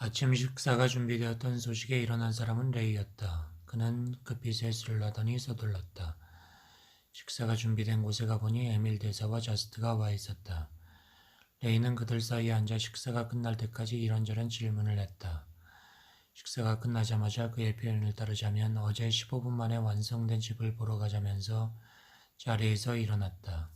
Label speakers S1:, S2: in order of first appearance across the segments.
S1: 아침 식사가 준비되었던 소식에 일어난 사람은 레이였다. 그는 급히 세수를 하더니 서둘렀다. 식사가 준비된 곳에 가보니 에밀 대사와 저스트가 와 있었다. 레이는 그들 사이에 앉아 식사가 끝날 때까지 이런저런 질문을 했다. 식사가 끝나자마자 그의 표현을 따르자면 어제 15분 만에 완성된 집을 보러 가자면서 자리에서 일어났다.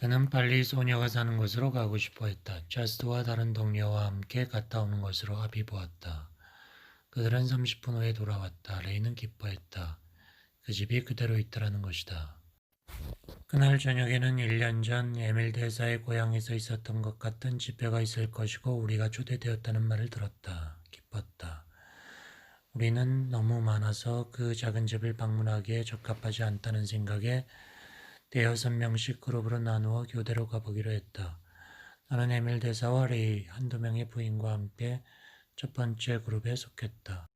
S1: 그는 빨리 소녀가 사는 곳으로 가고 싶어 했다. 저스트와 다른 동료와 함께 갔다 오는 것으로 합의 보았다. 그들은 30분 후에 돌아왔다. 레이는 기뻐했다. 그 집이 그대로 있더라는 것이다. 그날 저녁에는 1년 전 에밀 대사의 고향에서 있었던 것 같은 집회가 있을 것이고 우리가 초대되었다는 말을 들었다. 기뻤다. 우리는 너무 많아서 그 작은 집을 방문하기에 적합하지 않다는 생각에 대여섯 명씩 그룹으로 나누어 교대로 가보기로 했다. 나는 에밀 대사와 레이, 한두 명의 부인과 함께 첫 번째 그룹에 속했다.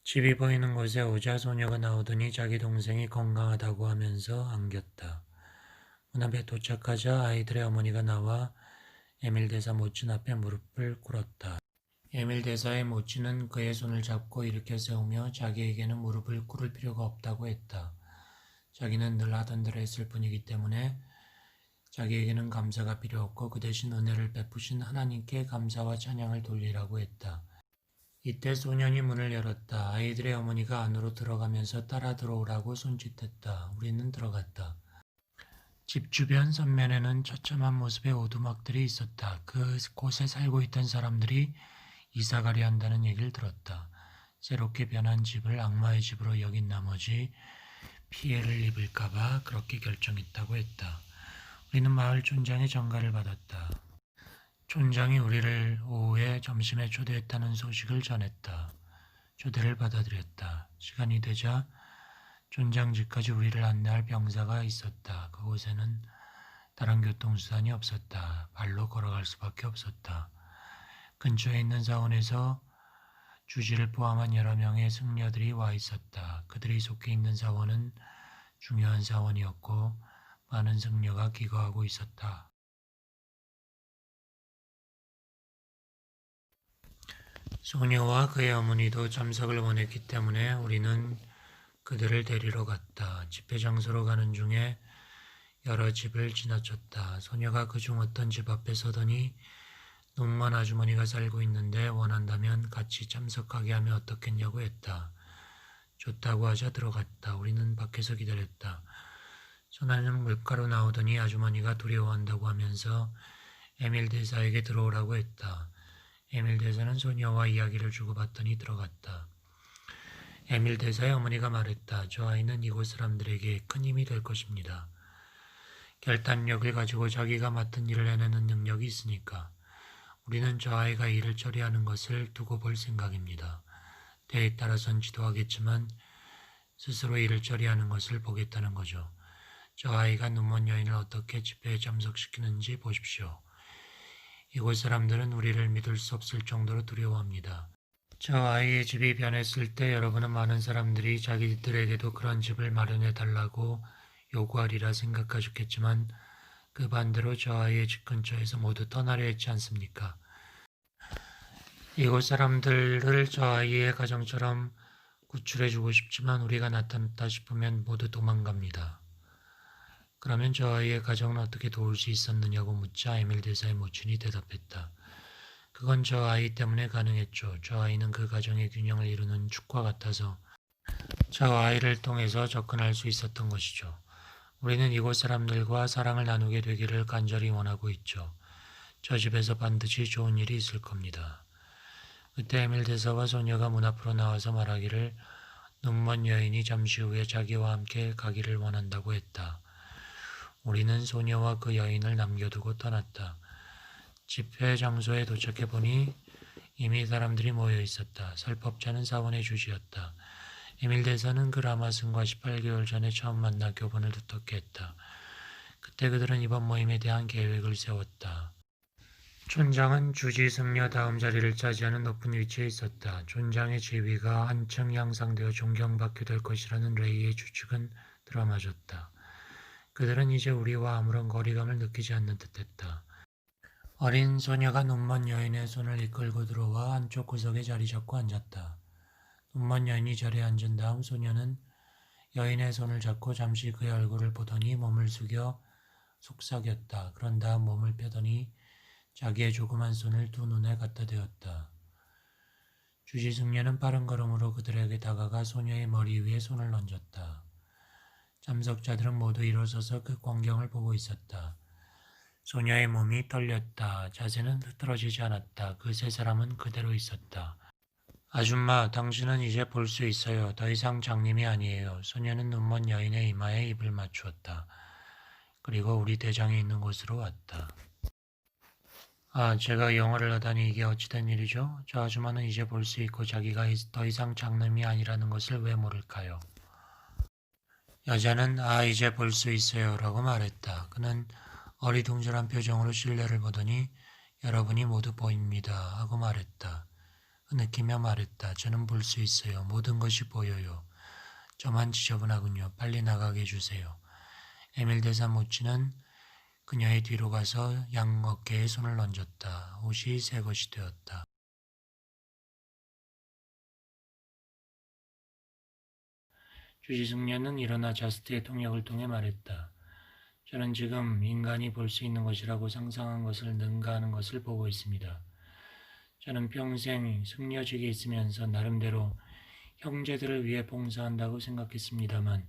S1: 집이 보이는 곳에 오자 소녀가 나오더니 자기 동생이 건강하다고 하면서 안겼다. 문 앞에 도착하자 아이들의 어머니가 나와 에밀 대사 모친 앞에 무릎을 꿇었다. 에밀 대사의 모친은 그의 손을 잡고 일으켜 세우며 자기에게는 무릎을 꿇을 필요가 없다고 했다. 자기는 늘 하던 대로 했을 뿐이기 때문에 자기에게는 감사가 필요 없고 그 대신 은혜를 베푸신 하나님께 감사와 찬양을 돌리라고 했다. 이때 소년이 문을 열었다. 아이들의 어머니가 안으로 들어가면서 따라 들어오라고 손짓했다. 우리는 들어갔다. 집 주변 선면에는 처참한 모습의 오두막들이 있었다. 그곳에 살고 있던 사람들이 이사가려 한다는 얘기를 들었다. 새롭게 변한 집을 악마의 집으로 여긴 나머지 피해를 입을까봐 그렇게 결정했다고 했다. 우리는 마을 촌장의 전가를 받았다. 촌장이 우리를 오후에 점심에 초대했다는 소식을 전했다. 초대를 받아들였다. 시간이 되자 촌장 집까지 우리를 안내할 병사가 있었다. 그곳에는 다른 교통수단이 없었다. 발로 걸어갈 수밖에 없었다. 근처에 있는 사원에서 주지를 포함한 여러 명의 승려들이 와 있었다. 그들이 속해 있는 사원은 중요한 사원이었고 많은 승려가 기거하고 있었다. 소녀와 그의 어머니도 참석을 원했기 때문에 우리는 그들을 데리러 갔다. 집회 장소로 가는 중에 여러 집을 지나쳤다. 소녀가 그중 어떤 집 앞에 서더니 농만 아주머니가 살고 있는데 원한다면 같이 참석하게 하면 어떻겠냐고 했다. 좋다고 하자 들어갔다. 우리는 밖에서 기다렸다. 소나는 물가로 나오더니 아주머니가 두려워한다고 하면서 에밀 대사에게 들어오라고 했다. 에밀 대사는 소녀와 이야기를 주고받더니 들어갔다. 에밀 대사의 어머니가 말했다. 저 아이는 이곳 사람들에게 큰 힘이 될 것입니다. 결단력을 가지고 자기가 맡은 일을 해내는 능력이 있으니까 우리는 저 아이가 일을 처리하는 것을 두고 볼 생각입니다. 때에 따라선 지도하겠지만 스스로 일을 처리하는 것을 보겠다는 거죠. 저 아이가 눈먼 여인을 어떻게 집회에 참석시키는지 보십시오. 이곳 사람들은 우리를 믿을 수 없을 정도로 두려워합니다. 저 아이의 집이 변했을 때 여러분은 많은 사람들이 자기들에게도 그런 집을 마련해 달라고 요구하리라 생각하셨겠지만 그 반대로 저 아이의 집 근처에서 모두 떠나려 했지 않습니까? 이곳 사람들을 저 아이의 가정처럼 구출해주고 싶지만 우리가 나타났다 싶으면 모두 도망갑니다. 그러면 저 아이의 가정은 어떻게 도울 수 있었느냐고 묻자 에밀 대사의 모친이 대답했다. 그건 저 아이 때문에 가능했죠. 저 아이는 그 가정의 균형을 이루는 축과 같아서 저 아이를 통해서 접근할 수 있었던 것이죠. 우리는 이곳 사람들과 사랑을 나누게 되기를 간절히 원하고 있죠. 저 집에서 반드시 좋은 일이 있을 겁니다. 그때 에밀 대사와 소녀가 문 앞으로 나와서 말하기를 눈먼 여인이 잠시 후에 자기와 함께 가기를 원한다고 했다. 우리는 소녀와 그 여인을 남겨두고 떠났다. 집회 장소에 도착해 보니 이미 사람들이 모여 있었다. 설법자는 사원의 주지였다. 에밀 대사는 그 라마슨과 18개월 전에 처음 만나 교본을 두텁게 했다. 그때 그들은 이번 모임에 대한 계획을 세웠다. 촌장은 주지 승려 다음 자리를 차지하는 높은 위치에 있었다. 촌장의 지위가 한층 향상되어 존경받게 될 것이라는 레이의 추측은 들어맞았다. 그들은 이제 우리와 아무런 거리감을 느끼지 않는 듯했다. 어린 소녀가 눈먼 여인의 손을 이끌고 들어와 한쪽 구석에 자리 잡고 앉았다. 눈먼 여인이 자리에 앉은 다음 소녀는 여인의 손을 잡고 잠시 그의 얼굴을 보더니 몸을 숙여 속삭였다. 그런 다음 몸을 펴더니 자기의 조그만 손을 두 눈에 갖다 대었다. 주지승려는 빠른 걸음으로 그들에게 다가가 소녀의 머리 위에 손을 얹었다. 참석자들은 모두 일어서서 그 광경을 보고 있었다. 소녀의 몸이 떨렸다. 자세는 흐트러지지 않았다. 그 세 사람은 그대로 있었다. 아줌마, 당신은 이제 볼 수 있어요. 더 이상 장님이 아니에요. 소녀는 눈먼 여인의 이마에 입을 맞추었다. 그리고 우리 대장이 있는 곳으로 왔다. 아, 제가 영어를 하다니 이게 어찌된 일이죠? 저 아줌마는 이제 볼 수 있고 자기가 더 이상 장님이 아니라는 것을 왜 모를까요? 여자는 이제 볼 수 있어요 라고 말했다. 그는 어리둥절한 표정으로 실내를 보더니 여러분이 모두 보입니다 하고 말했다. 느끼며 말했다. 저는 볼 수 있어요. 모든 것이 보여요. 저만 지저분하군요. 빨리 나가게 해주세요. 에밀 대사 모치는 그녀의 뒤로 가서 양 어깨에 손을 얹었다. 옷이 새 것이 되었다. 주지승려는 일어나 자스트의 통역을 통해 말했다. 저는 지금 인간이 볼 수 있는 것이라고 상상한 것을 능가하는 것을 보고 있습니다. 저는 평생 승려직에 있으면서 나름대로 형제들을 위해 봉사한다고 생각했습니다만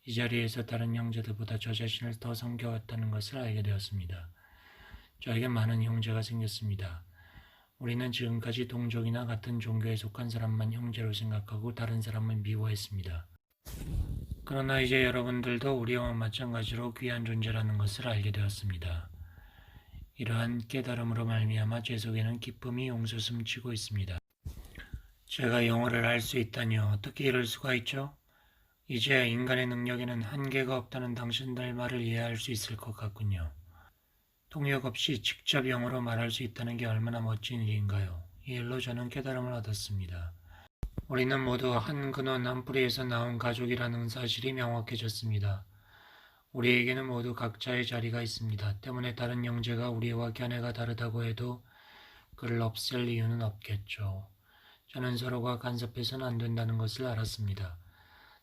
S1: 이 자리에서 다른 형제들보다 저 자신을 더 섬겨왔다는 것을 알게 되었습니다. 저에게 많은 형제가 생겼습니다. 우리는 지금까지 동족이나 같은 종교에 속한 사람만 형제로 생각하고 다른 사람은 미워했습니다. 그러나 이제 여러분들도 우리와 마찬가지로 귀한 존재라는 것을 알게 되었습니다. 이러한 깨달음으로 말미암아 제 속에는 기쁨이 옹솟음치고 있습니다. 제가 영어를 할 수 있다니요. 어떻게 이럴 수가 있죠? 이제 인간의 능력에는 한계가 없다는 당신들 말을 이해할 수 있을 것 같군요. 통역 없이 직접 영어로 말할 수 있다는 게 얼마나 멋진 일인가요? 이 일로 저는 깨달음을 얻었습니다. 우리는 모두 한 근원 한 뿌리에서 나온 가족이라는 사실이 명확해졌습니다. 우리에게는 모두 각자의 자리가 있습니다. 때문에 다른 형제가 우리와 견해가 다르다고 해도 그를 없앨 이유는 없겠죠. 저는 서로가 간섭해서는 안 된다는 것을 알았습니다.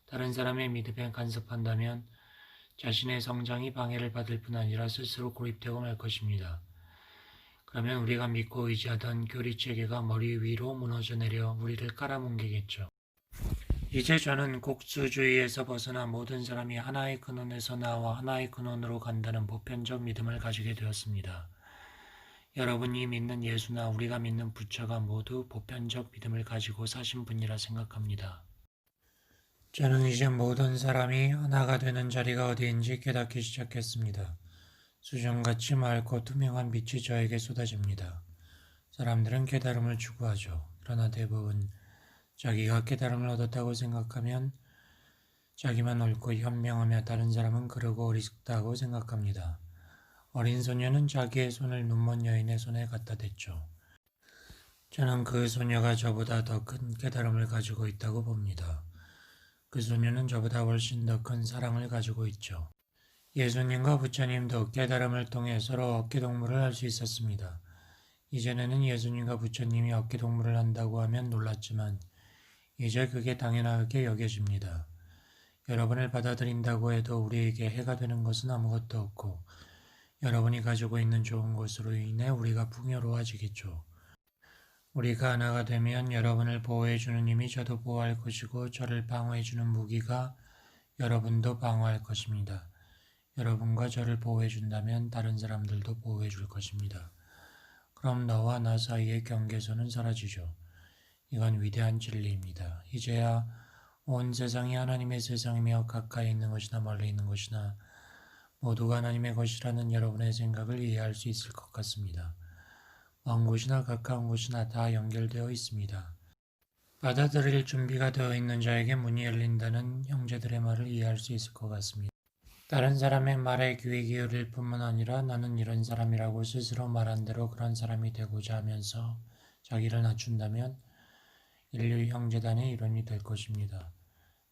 S1: 다른 사람의 믿음에 간섭한다면 자신의 성장이 방해를 받을 뿐 아니라 스스로 고립되고 말 것입니다. 그러면 우리가 믿고 의지하던 교리체계가 머리 위로 무너져 내려 우리를 깔아뭉개겠죠. 이제 저는 국수주의에서 벗어나 모든 사람이 하나의 근원에서 나와 하나의 근원으로 간다는 보편적 믿음을 가지게 되었습니다. 여러분이 믿는 예수나 우리가 믿는 부처가 모두 보편적 믿음을 가지고 사신 분이라 생각합니다. 저는 이제 모든 사람이 하나가 되는 자리가 어디인지 깨닫기 시작했습니다. 수정같이 맑고 투명한 빛이 저에게 쏟아집니다. 사람들은 깨달음을 추구하죠. 그러나 대부분 자기가 깨달음을 얻었다고 생각하면 자기만 옳고 현명하며 다른 사람은 그러고 어리석다고 생각합니다. 어린 소녀는 자기의 손을 눈먼 여인의 손에 갖다 댔죠. 저는 그 소녀가 저보다 더 큰 깨달음을 가지고 있다고 봅니다. 그 소녀는 저보다 훨씬 더 큰 사랑을 가지고 있죠. 예수님과 부처님도 깨달음을 통해 서로 어깨동무를 할 수 있었습니다. 이전에는 예수님과 부처님이 어깨동무를 한다고 하면 놀랐지만 이제 그게 당연하게 여겨집니다. 여러분을 받아들인다고 해도 우리에게 해가 되는 것은 아무것도 없고 여러분이 가지고 있는 좋은 것으로 인해 우리가 풍요로워지겠죠. 우리가 하나가 되면 여러분을 보호해주는 힘이 저도 보호할 것이고 저를 방어해주는 무기가 여러분도 방어할 것입니다. 여러분과 저를 보호해준다면 다른 사람들도 보호해줄 것입니다. 그럼 너와 나 사이의 경계선은 사라지죠. 이건 위대한 진리입니다. 이제야 온 세상이 하나님의 세상이며 가까이 있는 것이나 멀리 있는 것이나 모두가 하나님의 것이라는 여러분의 생각을 이해할 수 있을 것 같습니다. 먼 곳이나 가까운 곳이나 다 연결되어 있습니다. 받아들일 준비가 되어 있는 자에게 문이 열린다는 형제들의 말을 이해할 수 있을 것 같습니다. 다른 사람의 말에 귀 기울일 뿐만 아니라 나는 이런 사람이라고 스스로 말한 대로 그런 사람이 되고자 하면서 자기를 낮춘다면 인류 형제단의 일원이 될 것입니다.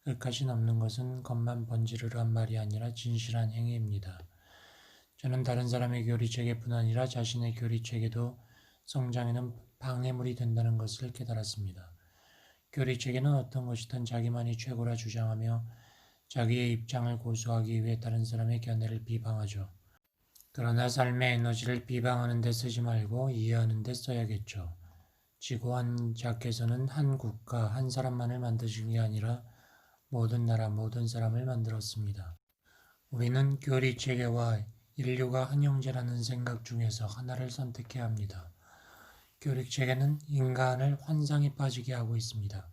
S1: 끝까지 남는 것은 겉만 번지르르한 말이 아니라 진실한 행위입니다. 저는 다른 사람의 교리체계뿐 아니라 자신의 교리체계도 성장에는 방해물이 된다는 것을 깨달았습니다. 교리체계는 어떤 것이든 자기만이 최고라 주장하며 자기의 입장을 고수하기 위해 다른 사람의 견해를 비방하죠. 그러나 삶의 에너지를 비방하는 데 쓰지 말고 이해하는 데 써야겠죠. 지구 한 자께서는 한 국가, 한 사람만을 만드신 게 아니라 모든 나라, 모든 사람을 만들었습니다. 우리는 교리체계와 인류가 한 형제라는 생각 중에서 하나를 선택해야 합니다. 교리체계는 인간을 환상에 빠지게 하고 있습니다.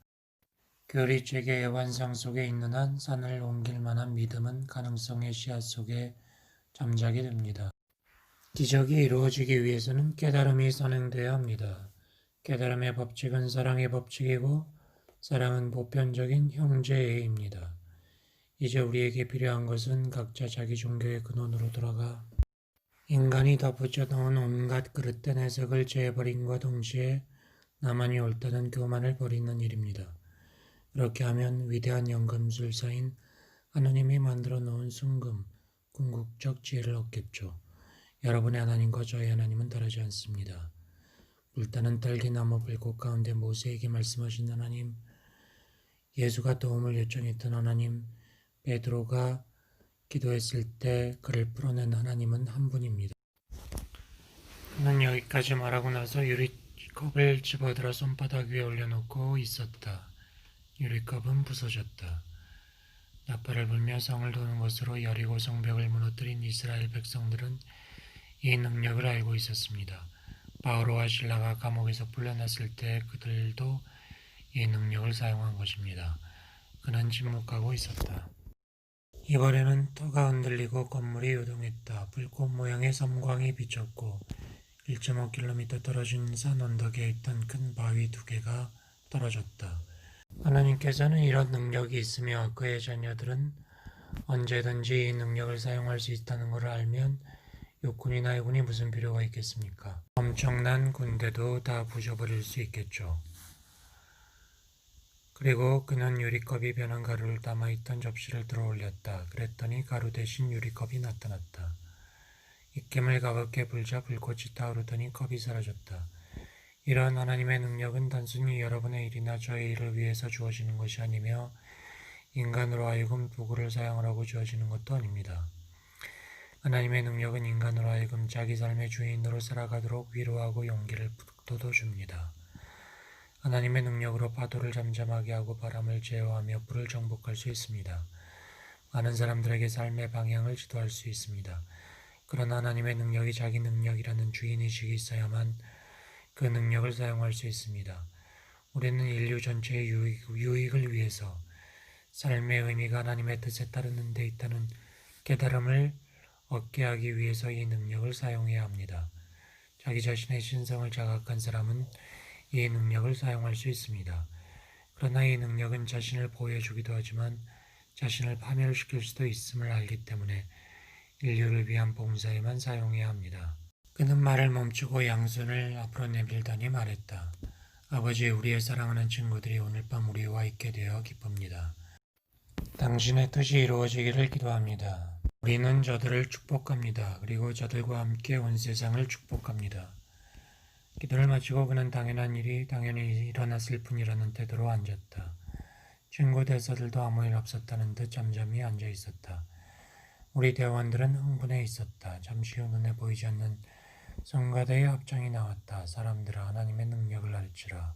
S1: 교리체계의 환상 속에 있는 한 산을 옮길 만한 믿음은 가능성의 씨앗 속에 잠자게 됩니다. 기적이 이루어지기 위해서는 깨달음이 선행되어야 합니다. 깨달음의 법칙은 사랑의 법칙이고 사랑은 보편적인 형제애입니다. 이제 우리에게 필요한 것은 각자 자기 종교의 근원으로 돌아가 인간이 덧붙여 넣은 온갖 그릇된 해석을 제해버림과 동시에 나만이 옳다는 교만을 버리는 일입니다. 그렇게 하면 위대한 연금술사인 하나님이 만들어 놓은 순금, 궁극적 지혜를 얻겠죠. 여러분의 하나님과 저의 하나님은 다르지 않습니다. 불타는 딸기나무 불꽃 가운데 모세에게 말씀하신 하나님, 예수가 도움을 요청했던 하나님, 베드로가 기도했을 때 그를 풀어낸 하나님은 한 분입니다. 그는 여기까지 말하고 나서 유리컵을 집어들어 손바닥 위에 올려놓고 있었다. 유리컵은 부서졌다. 나팔을 불며 성을 도는 것으로 여리고 성벽을 무너뜨린 이스라엘 백성들은 이 능력을 알고 있었습니다. 바오로와 실라가 감옥에서 풀려났을 때 그들도 이 능력을 사용한 것입니다. 그는 침묵하고 있었다. 이번에는 터가 흔들리고 건물이 요동했다. 불꽃 모양의 섬광이 비쳤고 1.5km 떨어진 산 언덕에 있던 큰 바위 2개가 떨어졌다. 하나님께서는 이런 능력이 있으며 그의 자녀들은 언제든지 이 능력을 사용할 수 있다는 것을 알면 육군이나 해군이 무슨 필요가 있겠습니까? 엄청난 군대도 다 부셔버릴 수 있겠죠. 그리고 그는 유리컵이 변한 가루를 담아있던 접시를 들어 올렸다. 그랬더니 가루 대신 유리컵이 나타났다. 입김을 가볍게 불자 불꽃이 타오르더니 컵이 사라졌다. 이러한 하나님의 능력은 단순히 여러분의 일이나 저의 일을 위해서 주어지는 것이 아니며 인간으로 하여금 도구를 사용하라고 주어지는 것도 아닙니다. 하나님의 능력은 인간으로 하여금 자기 삶의 주인으로 살아가도록 위로하고 용기를 돋워줍니다. 하나님의 능력으로 파도를 잠잠하게 하고 바람을 제어하며 불을 정복할 수 있습니다. 많은 사람들에게 삶의 방향을 지도할 수 있습니다. 그러나 하나님의 능력이 자기 능력이라는 주인의식이 있어야만 그 능력을 사용할 수 있습니다. 우리는 인류 전체의 유익을 위해서 삶의 의미가 하나님의 뜻에 따르는 데 있다는 깨달음을 얻게 하기 위해서 이 능력을 사용해야 합니다. 자기 자신의 신성을 자각한 사람은 이 능력을 사용할 수 있습니다. 그러나 이 능력은 자신을 보호해주기도 하지만 자신을 파멸시킬 수도 있음을 알기 때문에 인류를 위한 봉사에만 사용해야 합니다. 그는 말을 멈추고 양손을 앞으로 내밀더니 말했다. 아버지, 우리의 사랑하는 친구들이 오늘 밤 우리와 있게 되어 기쁩니다. 당신의 뜻이 이루어지기를 기도합니다. 우리는 저들을 축복합니다. 그리고 저들과 함께 온 세상을 축복합니다. 기도를 마치고 그는 당연한 일이 당연히 일어났을 뿐이라는 태도로 앉았다. 친구 대사들도 아무 일 없었다는 듯 잠잠히 앉아 있었다. 우리 대원들은 흥분해 있었다. 잠시 후 눈에 보이지 않는 성가대의 합장이 나왔다. 사람들아, 하나님의 능력을 알지라.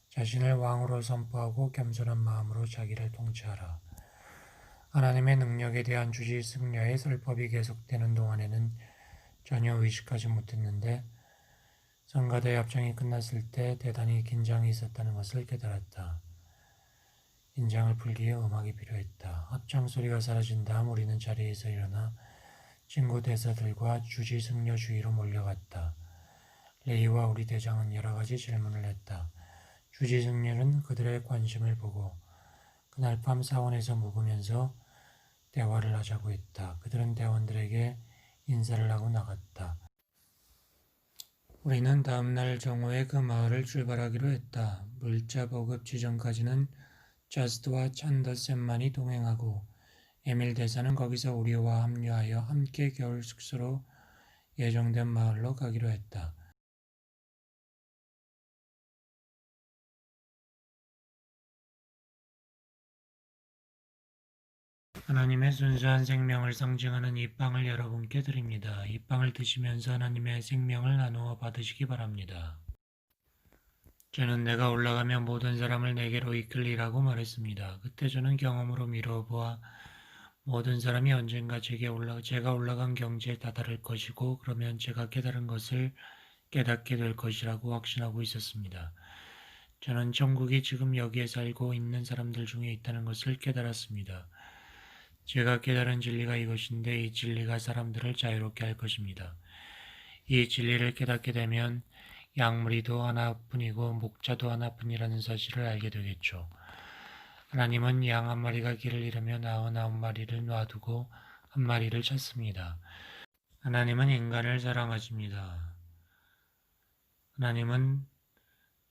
S1: 자신을 왕으로 선포하고 겸손한 마음으로 자기를 통치하라. 하나님의 능력에 대한 주지승려의 설법이 계속되는 동안에는 전혀 의식하지 못했는데 성가대의 합장이 끝났을 때 대단히 긴장이 있었다는 것을 깨달았다. 긴장을 풀기에 음악이 필요했다. 합장 소리가 사라진 다음 우리는 자리에서 일어나 친구 대사들과 주지승려 주위로 몰려갔다. 레이와 우리 대장은 여러 가지 질문을 했다. 주지승려는 그들의 관심을 보고 그날 밤 사원에서 묵으면서 대화를 하자고 했다. 그들은 대원들에게 인사를 하고 나갔다. 우리는 다음날 정오에 그 마을을 출발하기로 했다. 물자 보급 지점까지는 저스트와 찬더쌤만이 동행하고 에밀 대사는 거기서 우리와 합류하여 함께 겨울 숙소로 예정된 마을로 가기로 했다. 하나님의 순수한 생명을 상징하는 이 빵을 여러분께 드립니다. 이 빵을 드시면서 하나님의 생명을 나누어 받으시기 바랍니다. 저는 내가 올라가면 모든 사람을 내게로 이끌리라고 말했습니다. 그때 저는 경험으로 미뤄보아 모든 사람이 언젠가 제가 올라간 경지에 다다를 것이고 그러면 제가 깨달은 것을 깨닫게 될 것이라고 확신하고 있었습니다. 저는 천국이 지금 여기에 살고 있는 사람들 중에 있다는 것을 깨달았습니다. 제가 깨달은 진리가 이것인데 이 진리가 사람들을 자유롭게 할 것입니다. 이 진리를 깨닫게 되면 양무리도 하나뿐이고 목자도 하나뿐이라는 사실을 알게 되겠죠. 하나님은 양 한 마리가 길을 잃으면 99마리를 놔두고 한 마리를 찾습니다. 하나님은 인간을 사랑하십니다. 하나님은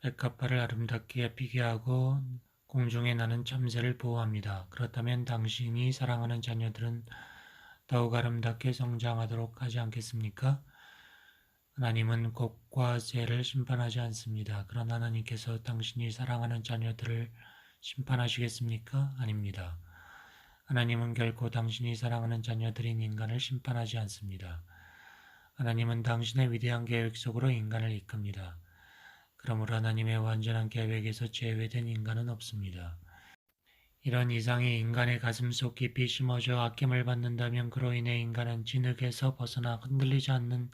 S1: 백합화를 아름답게 피게 하고 공중에 나는 참새를 보호합니다. 그렇다면 당신이 사랑하는 자녀들은 더욱 아름답게 성장하도록 하지 않겠습니까? 하나님은 곡과 새를 심판하지 않습니다. 그러나 하나님께서 당신이 사랑하는 자녀들을 심판하시겠습니까? 아닙니다. 하나님은 결코 당신이 사랑하는 자녀들인 인간을 심판하지 않습니다. 하나님은 당신의 위대한 계획 속으로 인간을 이끕니다. 그러므로 하나님의 완전한 계획에서 제외된 인간은 없습니다. 이런 이상이 인간의 가슴속 깊이 심어져 아낌을 받는다면 그로 인해 인간은 진흙에서 벗어나 흔들리지 않는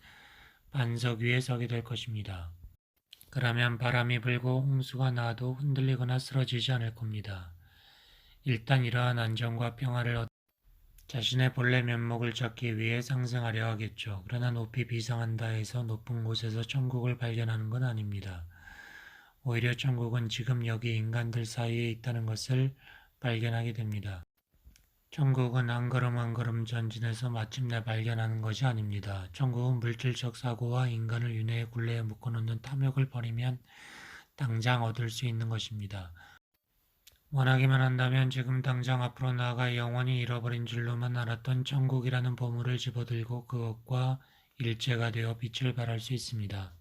S1: 반석 위에 서게 될 것입니다. 그러면 바람이 불고 홍수가 나도 흔들리거나 쓰러지지 않을 겁니다. 일단 이러한 안정과 평화를 자신의 본래 면목을 찾기 위해 상승하려 하겠죠. 그러나 높이 비상한다 해서 높은 곳에서 천국을 발견하는 건 아닙니다. 오히려 천국은 지금 여기 인간들 사이에 있다는 것을 발견하게 됩니다. 천국은 한 걸음 한 걸음 전진해서 마침내 발견하는 것이 아닙니다. 천국은 물질적 사고와 인간을 윤회의 굴레에 묶어놓는 탐욕을 버리면 당장 얻을 수 있는 것입니다. 원하기만 한다면 지금 당장 앞으로 나아가 영원히 잃어버린 줄로만 알았던 천국이라는 보물을 집어들고 그것과 일체가 되어 빛을 발할 수 있습니다.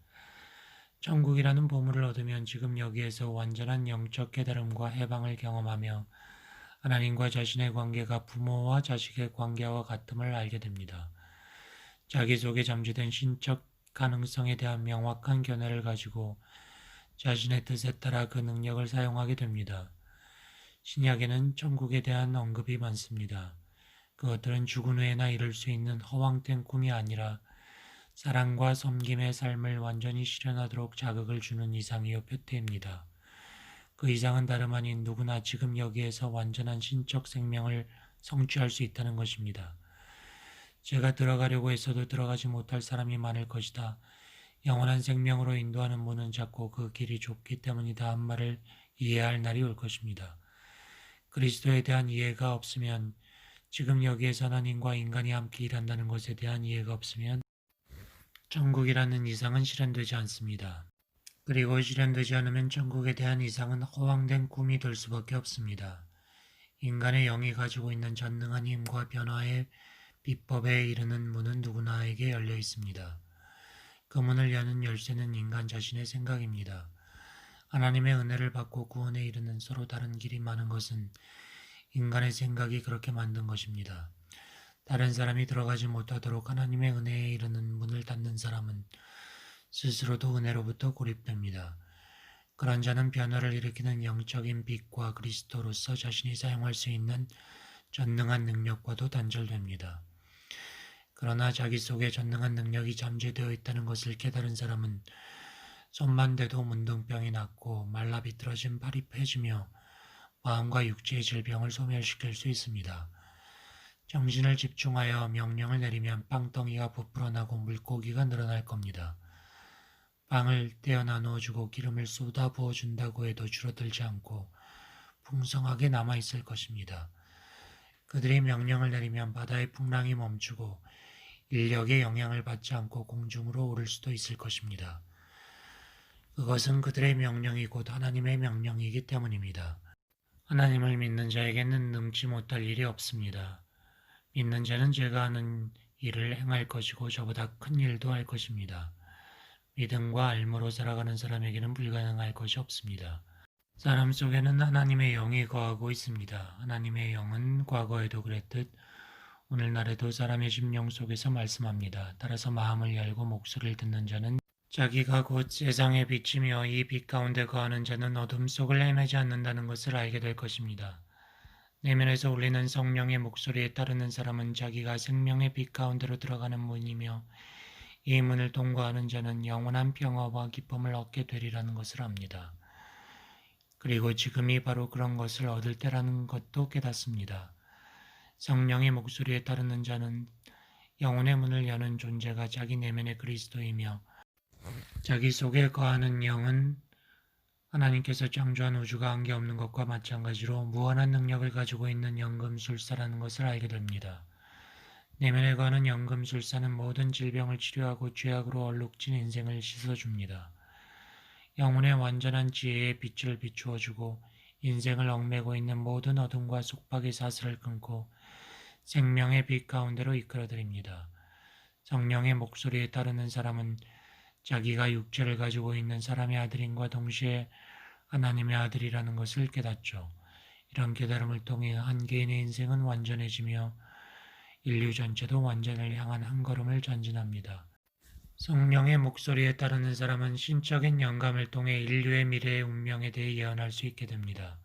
S1: 천국이라는 보물을 얻으면 지금 여기에서 완전한 영적 깨달음과 해방을 경험하며 하나님과 자신의 관계가 부모와 자식의 관계와 같음을 알게 됩니다. 자기 속에 잠재된 신적 가능성에 대한 명확한 견해를 가지고 자신의 뜻에 따라 그 능력을 사용하게 됩니다. 신약에는 천국에 대한 언급이 많습니다. 그것들은 죽은 후에나 이룰 수 있는 허황된 꿈이 아니라 사랑과 섬김의 삶을 완전히 실현하도록 자극을 주는 이상이요 표태입니다. 그 이상은 다름 아닌 누구나 지금 여기에서 완전한 신적 생명을 성취할 수 있다는 것입니다. 제가 들어가려고 했어도 들어가지 못할 사람이 많을 것이다. 영원한 생명으로 인도하는 문은 작고 그 길이 좁기 때문이다 한 말을 이해할 날이 올 것입니다. 그리스도에 대한 이해가 없으면 지금 여기에서 하나님과 인간이 함께 일한다는 것에 대한 이해가 없으면 천국이라는 이상은 실현되지 않습니다. 그리고 실현되지 않으면 천국에 대한 이상은 허황된 꿈이 될 수밖에 없습니다. 인간의 영이 가지고 있는 전능한 힘과 변화의 비법에 이르는 문은 누구나에게 열려 있습니다. 그 문을 여는 열쇠는 인간 자신의 생각입니다. 하나님의 은혜를 받고 구원에 이르는 서로 다른 길이 많은 것은 인간의 생각이 그렇게 만든 것입니다. 다른 사람이 들어가지 못하도록 하나님의 은혜에 이르는 문을 닫는 사람은 스스로도 은혜로부터 고립됩니다. 그런 자는 변화를 일으키는 영적인 빛과 그리스도로서 자신이 사용할 수 있는 전능한 능력과도 단절됩니다. 그러나 자기 속에 전능한 능력이 잠재되어 있다는 것을 깨달은 사람은 손만 대도 문둥병이 낫고 말라 비틀어진 팔이 펴지며 마음과 육체의 질병을 소멸시킬 수 있습니다. 정신을 집중하여 명령을 내리면 빵덩이가 부풀어나고 물고기가 늘어날 겁니다. 빵을 떼어 나누어주고 기름을 쏟아 부어준다고 해도 줄어들지 않고 풍성하게 남아있을 것입니다. 그들이 명령을 내리면 바다의 풍랑이 멈추고 인력의 영향을 받지 않고 공중으로 오를 수도 있을 것입니다. 그것은 그들의 명령이 곧 하나님의 명령이기 때문입니다. 하나님을 믿는 자에게는 능치 못할 일이 없습니다. 믿는 자는 제가 하는 일을 행할 것이고 저보다 큰 일도 할 것입니다. 믿음과 알므로 살아가는 사람에게는 불가능할 것이 없습니다. 사람 속에는 하나님의 영이 거하고 있습니다. 하나님의 영은 과거에도 그랬듯 오늘날에도 사람의 심령 속에서 말씀합니다. 따라서 마음을 열고 목소리를 듣는 자는 자기가 곧 세상의 빛이며 이 빛 가운데 거하는 자는 어둠 속을 헤매지 않는다는 것을 알게 될 것입니다. 내면에서 울리는 성령의 목소리에 따르는 사람은 자기가 생명의 빛 가운데로 들어가는 문이며 이 문을 통과하는 자는 영원한 평화와 기쁨을 얻게 되리라는 것을 압니다. 그리고 지금이 바로 그런 것을 얻을 때라는 것도 깨닫습니다. 성령의 목소리에 따르는 자는 영혼의 문을 여는 존재가 자기 내면의 그리스도이며 자기 속에 거하는 영은 하나님께서 창조한 우주가 한계없는 것과 마찬가지로 무한한 능력을 가지고 있는 연금술사라는 것을 알게 됩니다. 내면에 거하는 연금술사는 모든 질병을 치료하고 죄악으로 얼룩진 인생을 씻어줍니다. 영혼의 완전한 지혜의 빛을 비추어주고 인생을 얽매고 있는 모든 어둠과 속박의 사슬을 끊고 생명의 빛 가운데로 이끌어드립니다. 성령의 목소리에 따르는 사람은 자기가 육체를 가지고 있는 사람의 아들임과 동시에 하나님의 아들이라는 것을 깨닫죠. 이런 깨달음을 통해 한 개인의 인생은 완전해지며 인류 전체도 완전을 향한 한 걸음을 전진합니다. 성령의 목소리에 따르는 사람은 신적인 영감을 통해 인류의 미래의 운명에 대해 예언할 수 있게 됩니다.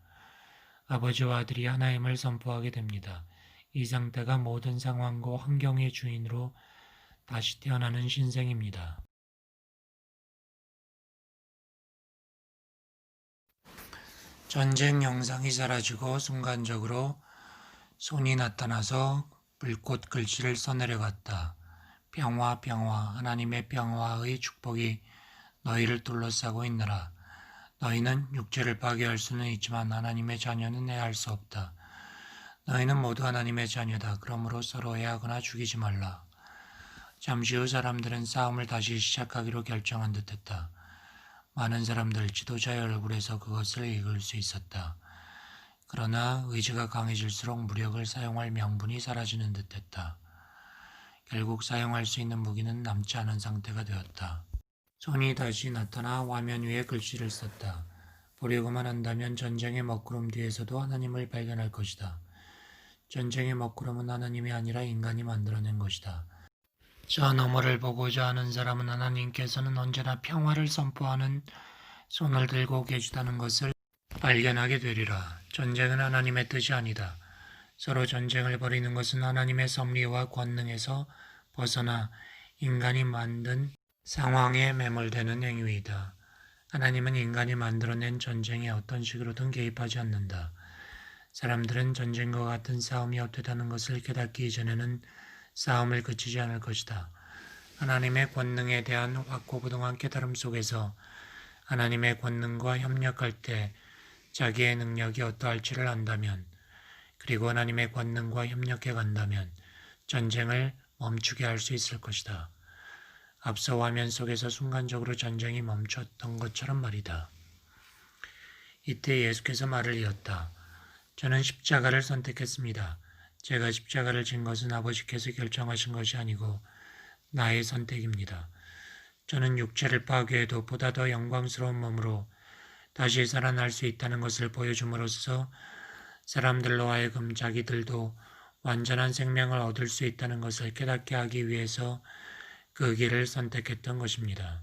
S1: 아버지와 아들이 하나임을 선포하게 됩니다. 이 상태가 모든 상황과 환경의 주인으로 다시 태어나는 신생입니다. 전쟁 영상이 사라지고 순간적으로 손이 나타나서 불꽃 글씨를 써내려갔다. 평화, 평화, 하나님의 평화의 축복이 너희를 둘러싸고 있느라. 너희는 육체를 파괴할 수는 있지만 하나님의 자녀는 해할 수 없다. 너희는 모두 하나님의 자녀다. 그러므로 서로 해하거나 죽이지 말라. 잠시 후 사람들은 싸움을 다시 시작하기로 결정한 듯했다. 많은 사람들, 지도자의 얼굴에서 그것을 읽을 수 있었다. 그러나 의지가 강해질수록 무력을 사용할 명분이 사라지는 듯했다. 결국 사용할 수 있는 무기는 남지 않은 상태가 되었다. 손이 다시 나타나 화면 위에 글씨를 썼다. 보려고만 한다면 전쟁의 먹구름 뒤에서도 하나님을 발견할 것이다. 전쟁의 먹구름은 하나님이 아니라 인간이 만들어낸 것이다. 저 너머를 보고자 하는 사람은 하나님께서는 언제나 평화를 선포하는 손을 들고 계시다는 것을 발견하게 되리라. 전쟁은 하나님의 뜻이 아니다. 서로 전쟁을 벌이는 것은 하나님의 섭리와 권능에서 벗어나 인간이 만든 상황에 매몰되는 행위이다. 하나님은 인간이 만들어낸 전쟁에 어떤 식으로든 개입하지 않는다. 사람들은 전쟁과 같은 싸움이 없다는 것을 깨닫기 이전에는 싸움을 그치지 않을 것이다. 하나님의 권능에 대한 확고부동한 깨달음 속에서 하나님의 권능과 협력할 때 자기의 능력이 어떠할지를 안다면, 그리고 하나님의 권능과 협력해 간다면 전쟁을 멈추게 할 수 있을 것이다. 앞서 화면 속에서 순간적으로 전쟁이 멈췄던 것처럼 말이다. 이때 예수께서 말을 이었다. 저는 십자가를 선택했습니다. 제가 십자가를 진 것은 아버지께서 결정하신 것이 아니고 나의 선택입니다. 저는 육체를 파괴해도 보다 더 영광스러운 몸으로 다시 살아날 수 있다는 것을 보여줌으로써 사람들로 하여금 자기들도 완전한 생명을 얻을 수 있다는 것을 깨닫게 하기 위해서 그 길을 선택했던 것입니다.